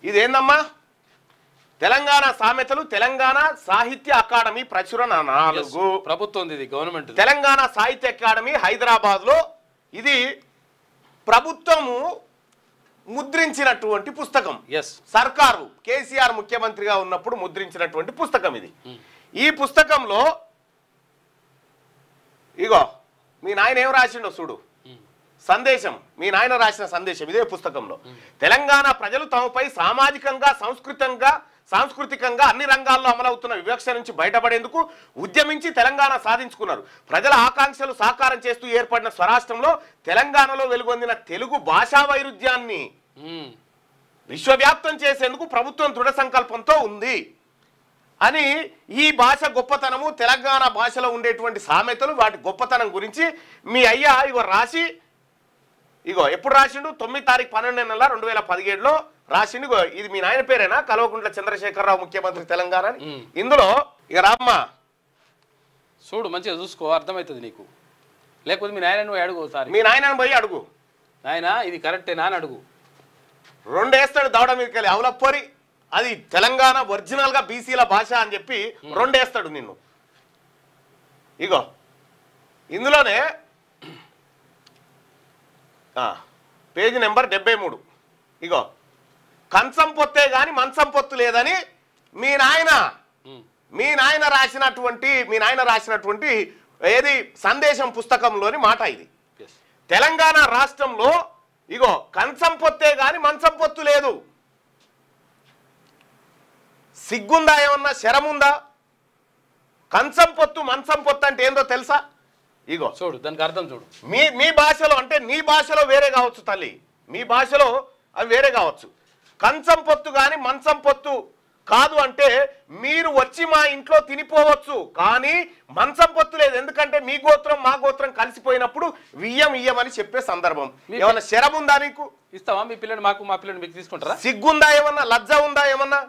ఇదేందమ్మా తెలంగాణ సామెతలు తెలంగాణ సాహిత్య అకాడమీ ప్రచురణ 4 ప్రభుత్వం ఇది గవర్నమెంట్ తెలంగాణ సాహిత్య అకాడమీ హైదరాబాద్లో ఇది ప్రభుత్వము ముద్రించినటువంటి పుస్తకం సర్కారు కేసీఆర్ ముఖ్యమంత్రిగా ఉన్నప్పుడు ముద్రించినటువంటి పుస్తకం ఇది ఈ పుస్తకంలో ఇగో మీ నాయన ఏం రాసిండో చూడు సందేశం మీ నాయన రాసిన సందేశం ఇదే పుస్తకంలో తెలంగాణ ప్రజలు తమపై సామాజికంగా సాంస్కృతికంగా అన్ని రంగాల్లో అమలవుతున్న వివక్ష నుంచి బయటపడేందుకు ఉద్యమించి తెలంగాణ సాధించుకున్నారు ప్రజల ఆకాంక్షలు సాకారం చేస్తూ ఏర్పడిన స్వరాష్ట్రంలో తెలంగాణలో వెలుగొందిన తెలుగు భాషా వైరుధ్యాన్ని విశ్వవ్యాప్తం చేసేందుకు ప్రభుత్వం దృఢ సంకల్పంతో ఉంది అని ఈ భాష గొప్పతనము తెలంగాణ భాషలో ఉండేటువంటి సామెతలు వాటి గొప్పతనం గురించి మీ అయ్యా ఇగో రాసి ఇగో ఎప్పుడు రాసిండు 9 తారీఖు 12 నెల 2017లో రాసిండు ఇగో ఇది మీ నాయన పేరేనా కల్వకుంట్ల చంద్రశేఖరరావు ముఖ్యమంత్రి తెలంగాణ ఇందులో ఇక రామ్మా చూడు మంచిగా చూసుకో అర్థమవుతుంది నీకు లేకపోతే మీ నాయన నువ్వు అడుగు సార్ మీ నాయనని పోయి అడుగు నాయన ఇది కరెక్టేనా అని అడుగు 2 వేస్తాడు దవడ మీదకి వెళ్ళి అవలప్పరి అది తెలంగాణ ఒరిజినల్ గా బీసీల భాష అని చెప్పి 2 వేస్తాడు నిన్ను ఇగో ఇందులోనే పేజీ నెంబర్ 73 ఇగో కంచం పొత్తే గాని మంచం పొత్తు లేదని మీ నాయన రాసినటువంటి ఏది సందేశం పుస్తకంలోని మాట ఇది తెలంగాణ రాష్ట్రంలో ఇగో కంచం పొత్తే గాని మంచం పొత్తు లేదు సిగ్గుందా ఏమన్నా శరముందా కంచం పొత్తు మంచం పొత్తు అంటే ఏందో తెలుసా ఇగో చూడు దానికి అర్థం చూడు మీ భాషలో అంటే నీ భాషలో వేరే కావచ్చు తల్లి మీ భాషలో అవి వేరే కావచ్చు కంచం పొత్తు కానీ మంచం పొత్తు కాదు అంటే మీరు వచ్చి మా ఇంట్లో తినిపోవచ్చు కానీ మంచం పొత్తు లేదు ఎందుకంటే మీ గోత్రం మా గోత్రం కలిసిపోయినప్పుడు ఇయ్యమని చెప్పే సందర్భం ఏమన్నా శరం ఉందా నీకు ఇస్తావా మీ పిల్లని మాకు మా పిల్లని మీకు తీసుకుంటారా సిగ్గుందా ఏమన్నా లజ్జ ఉందా ఏమన్నా